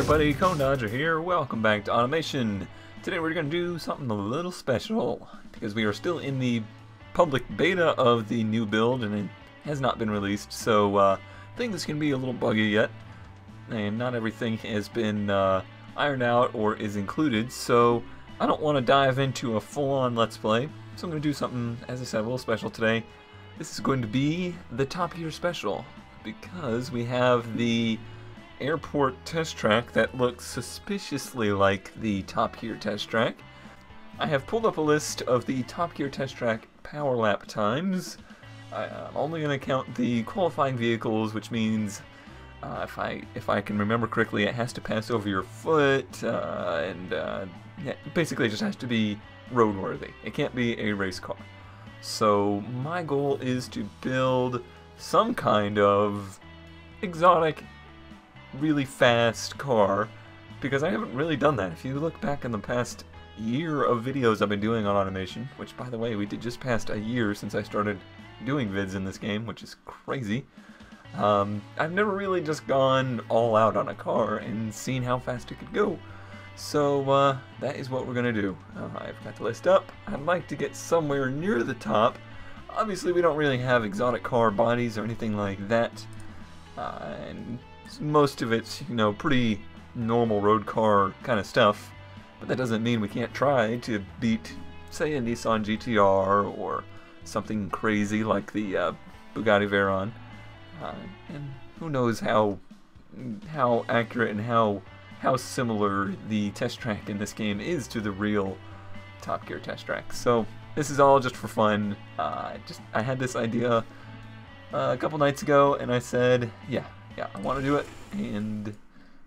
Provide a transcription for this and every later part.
everybody, Cone Dodger here. Welcome back to Automation. Today we're going to do something a little special because we are still in the public beta of the new build and it has not been released, so things can be a little buggy yet and not everything has been ironed out or is included, so I don't want to dive into a full-on Let's Play, so I'm going to do something, as I said, a little special today. This is going to be the Top Gear special because we have the airport test track that looks suspiciously like the Top Gear test track. I have pulled up a list of the Top Gear test track power lap times. I'm only going to count the qualifying vehicles, which means if I can remember correctly, it has to pass over your foot, yeah, basically it just has to be roadworthy. It can't be a race car. So my goal is to build some kind of exotic, really fast car, because I haven't really done that. If you look back in the past year of videos I've been doing on Automation, which by the way, we did just past a year since I started doing vids in this game, which is crazy. I've never really just gone all out on a car and seen how fast it could go. So that is what we're gonna do. I've got the list up. I'd like to get somewhere near the top. Obviously we don't really have exotic car bodies or anything like that, and most of it's, you know, pretty normal road car kind of stuff, but that doesn't mean we can't try to beat, say, a Nissan GTR or something crazy like the Bugatti Veyron, and who knows how accurate and how similar the test track in this game is to the real Top Gear test track. So this is all just for fun. I had this idea a couple nights ago and I said, yeah, I want to do it, and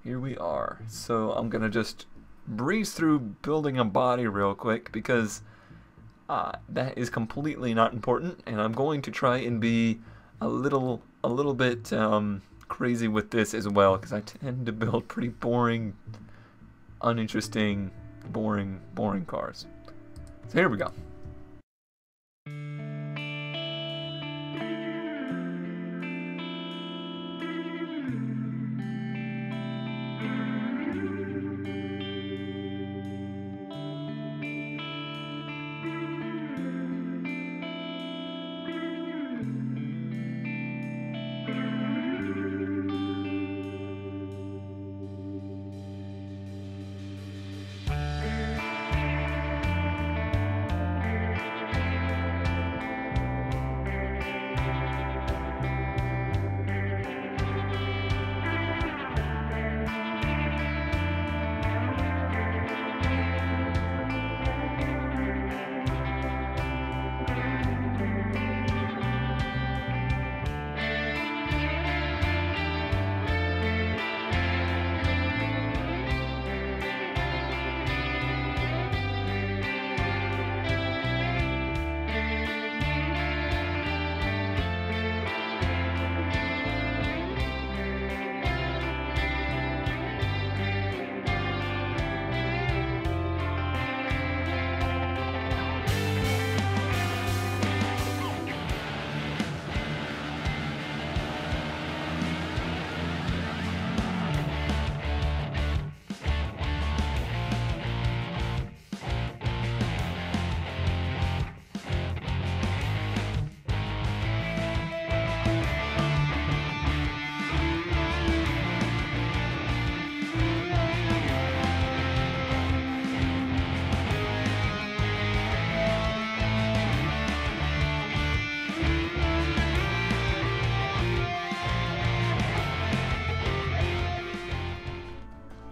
here we are. So I'm gonna just breeze through building a body real quick because that is completely not important, and I'm going to try and be a little bit crazy with this as well, because I tend to build pretty boring, uninteresting, boring cars. So here we go.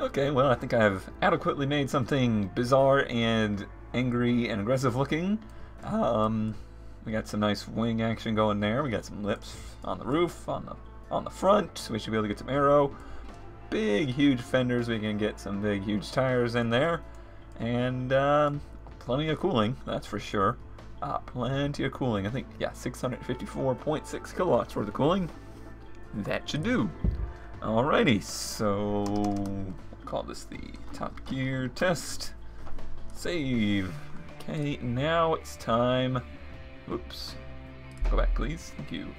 Okay, well, I think I've adequately made something bizarre and angry and aggressive looking. We got some nice wing action going there. We got some lips on the roof, on the front, so we should be able to get some aero. Big, huge fenders. We can get some big, huge tires in there, and plenty of cooling. That's for sure. Plenty of cooling. I think, yeah, 654.6 kilowatts worth of cooling. That should do. Alrighty, so call this the Top Gear test. Save. Okay, now it's time. Whoops. Go back, please. Thank you.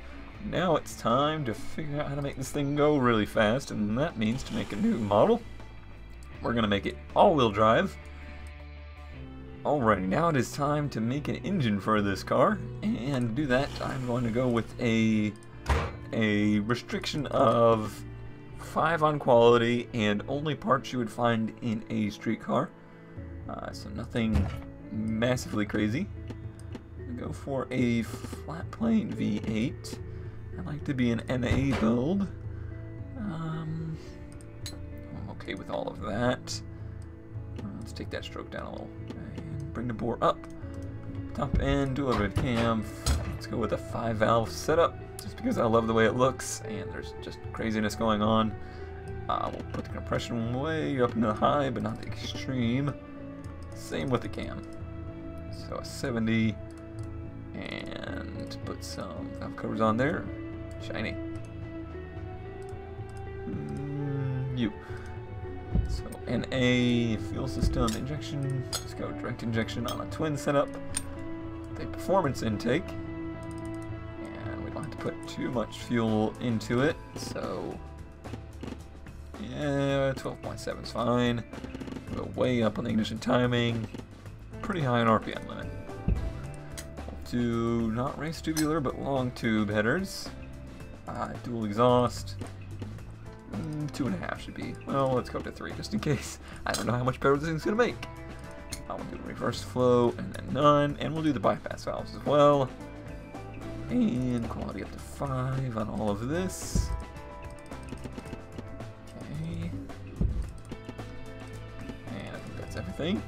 Now it's time to figure out how to make this thing go really fast, and that means to make a new model. we're going to make it all-wheel drive. Alrighty, now it is time to make an engine for this car, and to do that I'm going to go with a restriction of 5 on quality and only parts you would find in a street car. So nothing massively crazy. I'm gonna go for a flat plane V8. I like to be an NA build. I'm okay with all of that. Let's take that stroke down a little. And bring the bore up. Top end, dual overhead cam. Let's go with a 5-valve setup, just because I love the way it looks, and there's just craziness going on. We'll put the compression way up into the high, but not the extreme. Same with the cam. So a 70, and put some valve covers on there. Shiny. So NA fuel system injection. Let's go direct injection on a twin setup. The performance intake. And we don't have to put too much fuel into it. So yeah, 12.7 is fine. We'll go way up on the ignition timing. Pretty high on RPM limit. We'll do not race tubular, but long tube headers. Dual exhaust. 2.5 should be. Well, let's go to 3 just in case. I don't know how much power this thing's gonna make. We'll do reverse flow and then none, and we'll do the bypass valves as well. And quality up to 5 on all of this. Okay. And I think that's everything.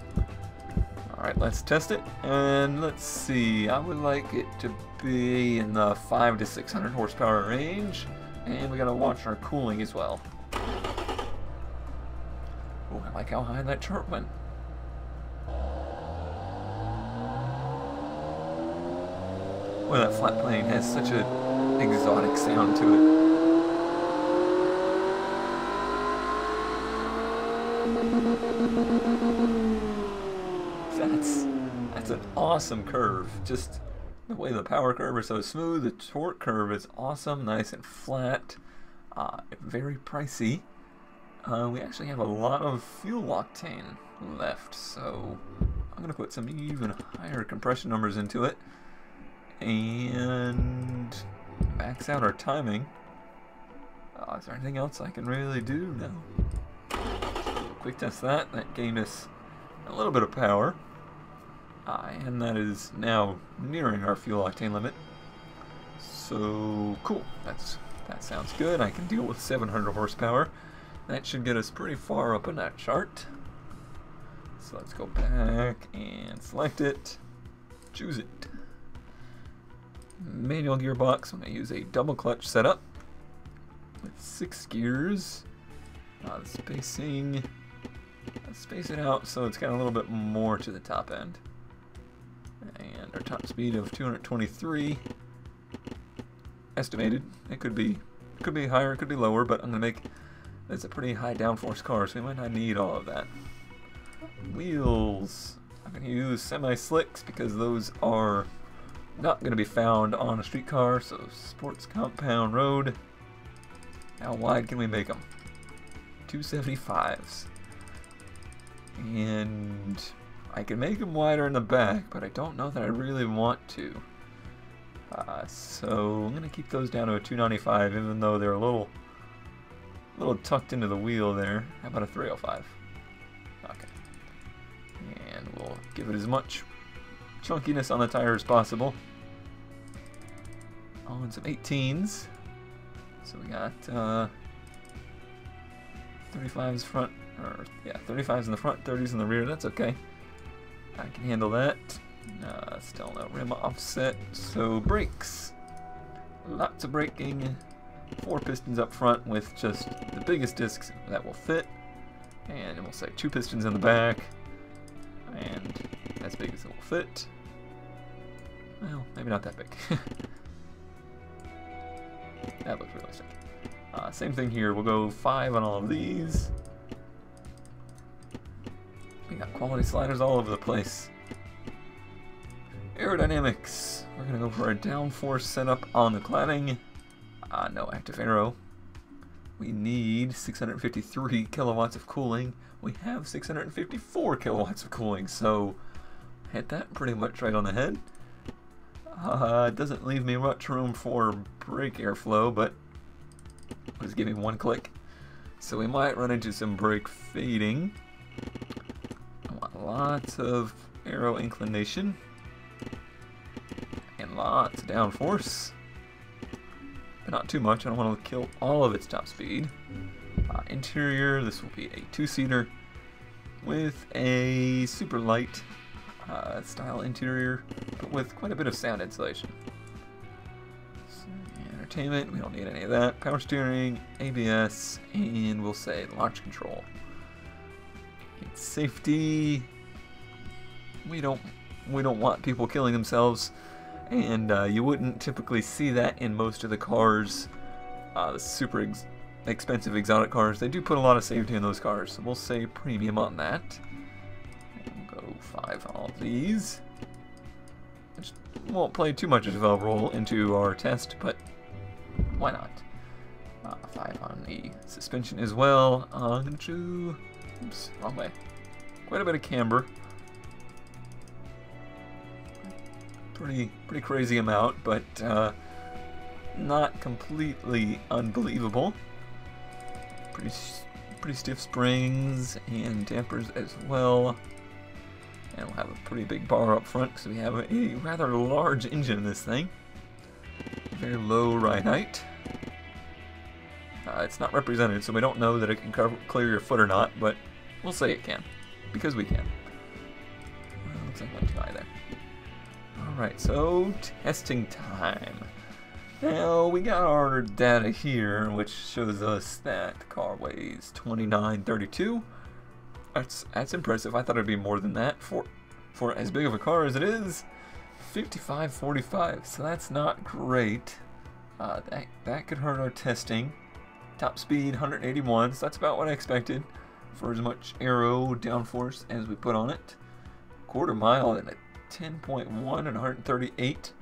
Alright, let's test it. And let's see. I would like it to be in the 500 to 600 horsepower range. And we gotta watch our cooling as well. Oh, I like how high that chart went. Boy, that flat plane has such an exotic sound to it. That's an awesome curve. Just the way the power curve is so smooth, the torque curve is awesome, nice and flat, very pricey. We actually have a lot of fuel octane left, so I'm going to put some even higher compression numbers into it and max out our timing. Is there anything else I can really do? No. So quick test that. That gained us a little bit of power. And that is now nearing our fuel octane limit. So cool. That sounds good. I can deal with 700 horsepower. That should get us pretty far up in that chart. So let's go back and select it. Choose it. Manual gearbox. I'm going to use a double clutch setup with 6 gears. The spacing. Let's space it out so it's got a little bit more to the top end. And our top speed of 223 estimated. It could be higher, it could be lower, but I'm gonna make this a pretty high downforce car, so we might not need all of that. Wheels. I'm gonna use semi-slicks because those are not gonna be found on a street car. So sports compound road. How wide can we make them? 275s. And I can make them wider in the back, but I don't know that I really want to. So I'm going to keep those down to a 295, even though they're a little tucked into the wheel there. How about a 305? Okay. And we'll give it as much chunkiness on the tire as possible. Oh, and some 18s. So we got 35s front, or yeah, 35s in the front, 30s in the rear. That's okay. I can handle that. Still no rim offset. So brakes. Lots of braking. 4 pistons up front with just the biggest discs that will fit. And we'll say 2 pistons in the back. And as big as it will fit. Well, maybe not that big. That looks realistic. Same thing here. We'll go 5 on all of these. We got quality sliders all over the place. Aerodynamics. We're going to go for a downforce setup on the cladding. No active aero. we need 653 kilowatts of cooling. We have 654 kilowatts of cooling, so hit that pretty much right on the head. It doesn't leave me much room for brake airflow, but just give me one click. So we might run into some brake fading. I want lots of aero inclination and lots of downforce, but not too much. I don't want to kill all of its top speed. Interior, this will be a two-seater with a super light style interior, but with quite a bit of sound insulation. So, entertainment, we don't need any of that. Power steering, ABS, and we'll say launch control. And safety, we don't want people killing themselves, and you wouldn't typically see that in most of the cars. The super expensive exotic cars, they do put a lot of safety in those cars, so we'll say premium on that. We'll go 5 on all of these. I just won't play too much of a role into our test, but why not? 5 on the suspension as well. I'm gonna do, oops, wrong way. Quite a bit of camber. Pretty crazy amount, but not completely unbelievable. Pretty stiff springs and dampers as well. And we'll have a pretty big bar up front because we have a rather large engine in this thing. Very low ride height. It's not represented, so we don't know that it can clear your foot or not, but we'll say it can, because we can. Looks like I went too high there. Alright, so testing time. Now, we got our data here, which shows us that the car weighs 2932. That's impressive. I thought it'd be more than that for as big of a car as it is. 5545, so that's not great. That could hurt our testing. Top speed 181, so that's about what I expected for as much aero downforce as we put on it. Quarter mile at a 10.1 and 138.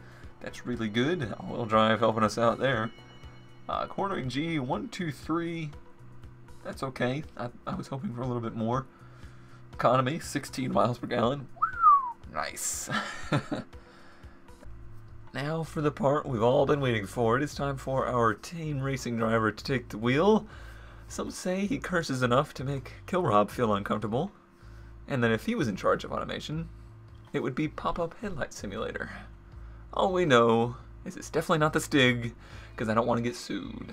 That's really good. All-wheel drive helping us out there. Cornering G 123. That's okay. I was hoping for a little bit more. Economy 16 miles per gallon. Nice. Now for the part we've all been waiting for. It is time for our tame racing driver to take the wheel. Some say he curses enough to make Killrob feel uncomfortable. And then if he was in charge of automation, it would be Pop-Up Headlight Simulator. All we know is it's definitely not the Stig, because I don't want to get sued.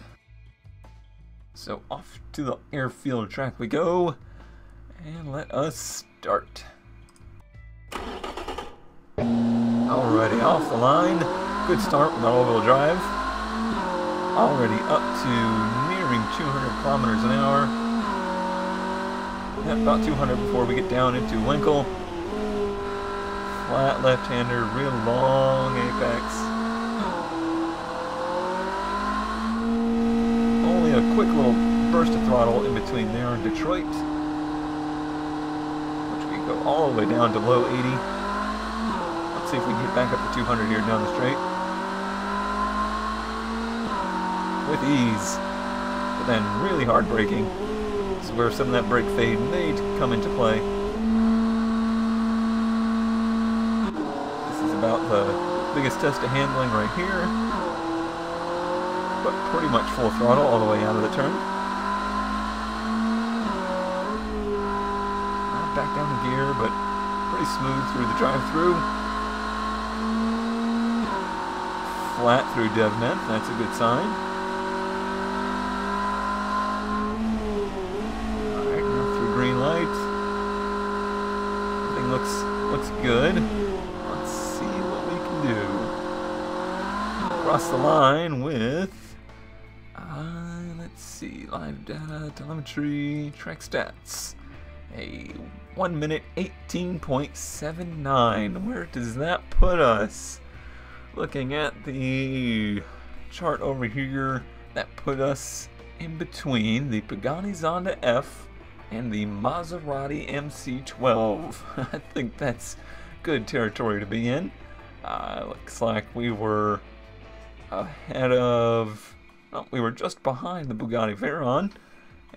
So off to the airfield track we go, and let us start. Alrighty, off the line. Good start with all-wheel drive. Already up to nearing 200 kilometers an hour. Yeah, about 200 before we get down into Winkle. Flat left-hander, real long apex. Only a quick little burst of throttle in between there and Detroit, which we go all the way down to low 80. Let's see if we can get back up to 200 here down the straight. With ease, but then really hard braking. This is where some of that brake fade may come into play. About the biggest test of handling right here, but pretty much full throttle all the way out of the turn. Back down the gear, but pretty smooth through the drive-through. Flat through DevNet, that's a good sign. Alright, now through green light. Everything looks good. Across the line with, let's see, live data, telemetry, track stats. A 1 minute 18.79. Where does that put us? Looking at the chart over here, that put us in between the Pagani Zonda F and the Maserati MC12. I think that's good territory to be in. Looks like we were ahead of Well, we were just behind the Bugatti Veyron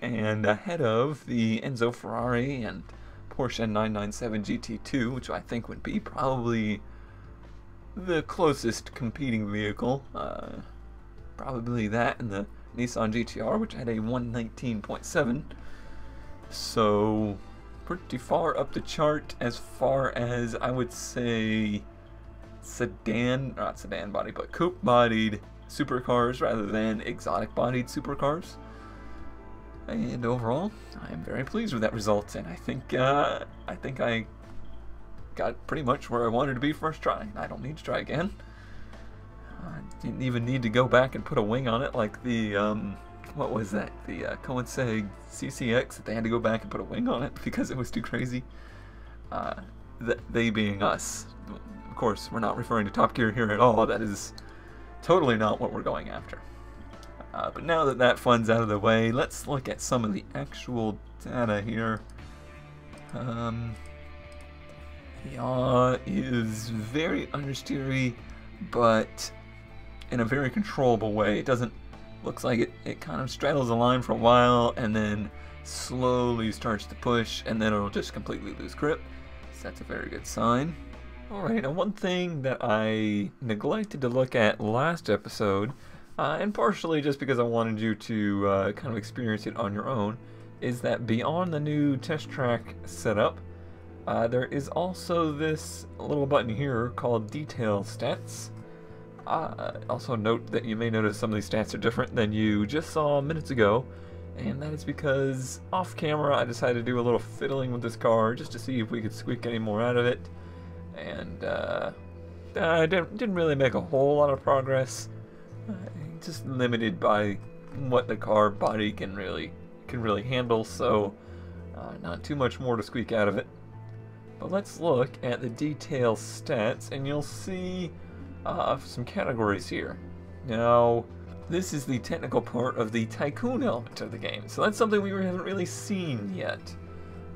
and ahead of the Enzo Ferrari and Porsche 997 GT2, which I think would be probably the closest competing vehicle. Probably that and the Nissan GTR, which had a 119.7. So pretty far up the chart as far as, I would say, not sedan body, but coupe bodied supercars rather than exotic bodied supercars. And overall, I am very pleased with that result, and I think I got pretty much where I wanted to be first try. I don't need to try again. I didn't even need to go back and put a wing on it like the what was that? The Koenigsegg CCX, that they had to go back and put a wing on it because it was too crazy. They being us. Of course, we're not referring to Top Gear here at all. That is totally not what we're going after. But now that that fun's out of the way, let's look at some of the actual data here. Yaw is very understeery, but in a very controllable way. It doesn't, looks like it kind of straddles the line for a while and then slowly starts to push, and then it'll just completely lose grip. So that's a very good sign. Alright, now one thing that I neglected to look at last episode, and partially just because I wanted you to kind of experience it on your own, is that beyond the new test track setup, there is also this little button here called Detail Stats. Also note that you may notice some of these stats are different than you just saw minutes ago, and that is because off camera I decided to do a little fiddling with this car just to see if we could squeak any more out of it, and I didn't really make a whole lot of progress. Just limited by what the car body can really handle, so not too much more to squeak out of it. But let's look at the detail stats, and you'll see some categories here. Now, this is the technical part of the tycoon element of the game, so that's something we haven't really seen yet.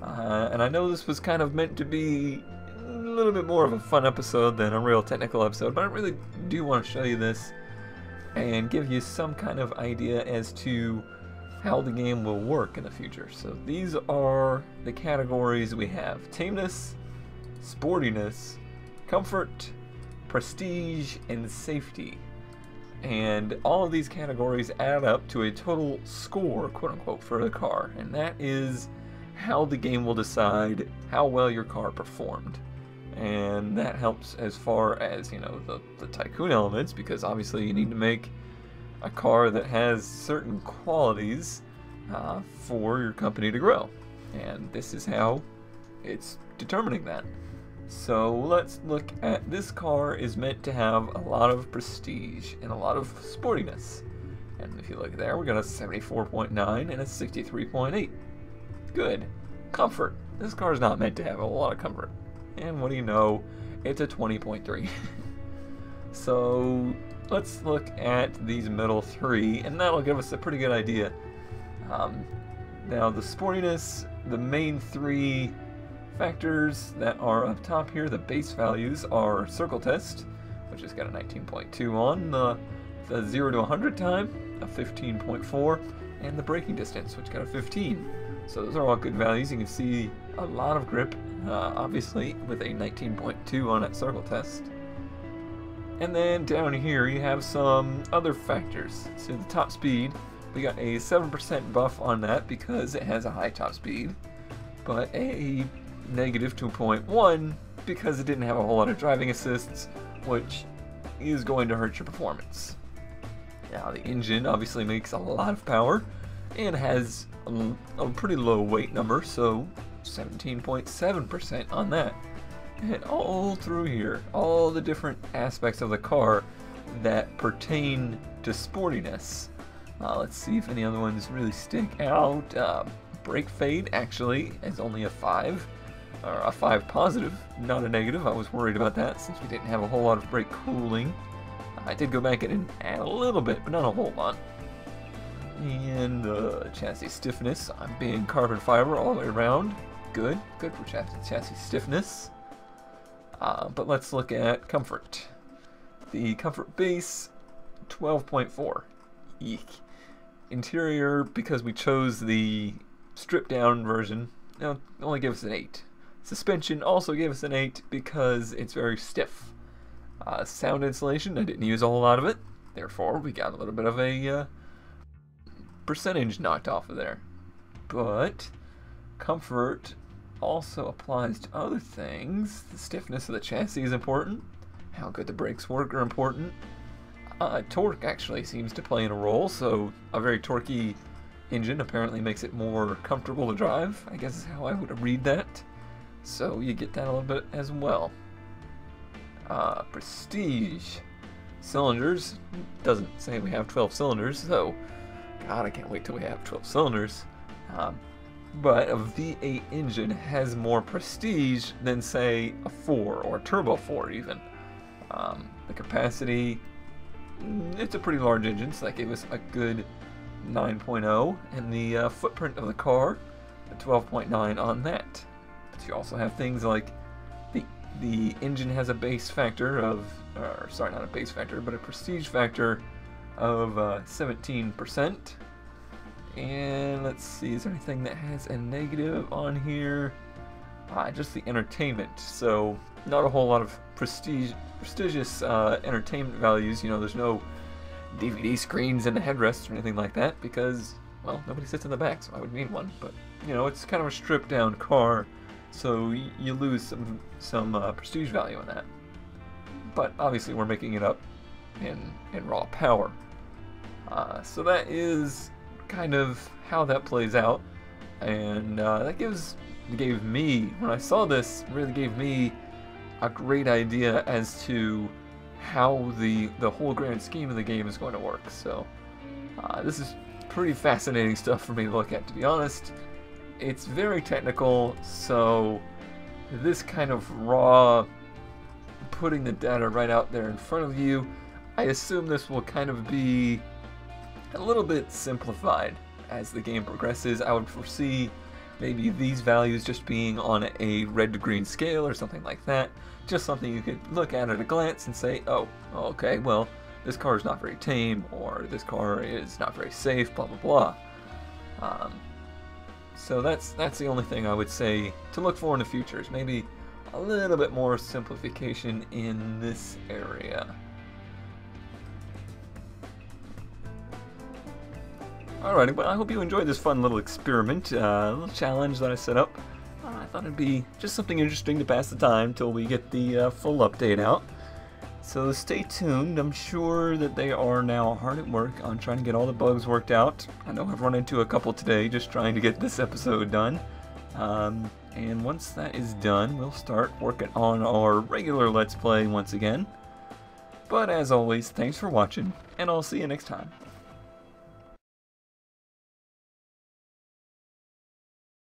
And I know this was kind of meant to be a little bit more of a fun episode than a real technical episode, but I really do want to show you this and give you some kind of idea as to how the game will work in the future. So these are the categories we have: tameness, sportiness, comfort, prestige, and safety. And all of these categories add up to a total score, quote unquote, for the car, and that is how the game will decide how well your car performed. And that helps as far as, you know, the tycoon elements, because obviously you need to make a car that has certain qualities for your company to grow, and this is how it's determining that. So let's look at, this car is meant to have a lot of prestige and a lot of sportiness, and if you look there, we got a 74.9 and a 63.8. Good. Comfort, this car is not meant to have a lot of comfort. And what do you know, it's a 20.3. So let's look at these middle three, and that'll give us a pretty good idea. Now the sportiness, the main three factors that are up top here, the base values, are circle test, which has got a 19.2 on, the 0 to 100 time, a 15.4, and the braking distance, which got a 15. So those are all good values. You can see a lot of grip, obviously, with a 19.2 on that circle test. And then down here you have some other factors. So the top speed, we got a 7% buff on that because it has a high top speed, but a negative 2.1 because it didn't have a whole lot of driving assists, which is going to hurt your performance. Now the engine obviously makes a lot of power and has a pretty low weight number, so 17.7% on that. And all through here, all the different aspects of the car that pertain to sportiness. Let's see if any other ones really stick out. Brake fade actually is only a 5, or a 5 positive, not a negative. I was worried about that since we didn't have a whole lot of brake cooling. I did go back and add a little bit, but not a whole lot. And chassis stiffness, I'm being carbon fiber all the way around. Good for chassis stiffness. But let's look at comfort. The comfort base, 12.4. Eek. Interior, because we chose the stripped down version, only gave us an 8. Suspension also gave us an 8 because it's very stiff. Sound insulation, I didn't use a whole lot of it, therefore we got a little bit of a percentage knocked off of there. But comfort also applies to other things. The stiffness of the chassis is important. How good the brakes work are important. Torque actually seems to play in a role, so a very torquey engine apparently makes it more comfortable to drive, I guess is how I would read that. So you get that a little bit as well. Prestige. Cylinders. Doesn't say we have 12 cylinders, so God, I can't wait till we have 12 cylinders. But a V8 engine has more prestige than, say, a 4 or a turbo 4 even. The capacity, it's a pretty large engine, so that gave us a good 9.0, and the footprint of the car, a 12.9 on that. But you also have things like the engine has a base factor of, or sorry, not a base factor, but a prestige factor of 17%. And let's see, is there anything that has a negative on here? Just the entertainment. So not a whole lot of prestigious entertainment values. You know, there's no DVD screens in the headrests or anything like that because, well, nobody sits in the back, so I would need one. But you know, it's kind of a stripped down car, so you lose some prestige value in that. But obviously, we're making it up in raw power. So that is kind of how that plays out, and that gave me, when I saw this, really gave me a great idea as to how the whole grand scheme of the game is going to work. So this is pretty fascinating stuff for me to look at, to be honest. It's very technical, so this kind of raw, putting the data right out there in front of you, I assume this will kind of be a little bit simplified as the game progresses. I would foresee maybe these values just being on a red to green scale or something like that. Just something you could look at a glance and say, oh, okay, well, this car is not very tame, or this car is not very safe, blah, blah, blah. So that's the only thing I would say to look for in the future, is maybe a little bit more simplification in this area. Alrighty, well, I hope you enjoyed this fun little experiment, little challenge that I set up. I thought it'd be just something interesting to pass the time till we get the full update out. So stay tuned. I'm sure that they are now hard at work on trying to get all the bugs worked out. I know I've run into a couple today just trying to get this episode done. And once that is done, we'll start working on our regular Let's Play once again. But as always, thanks for watching, and I'll see you next time.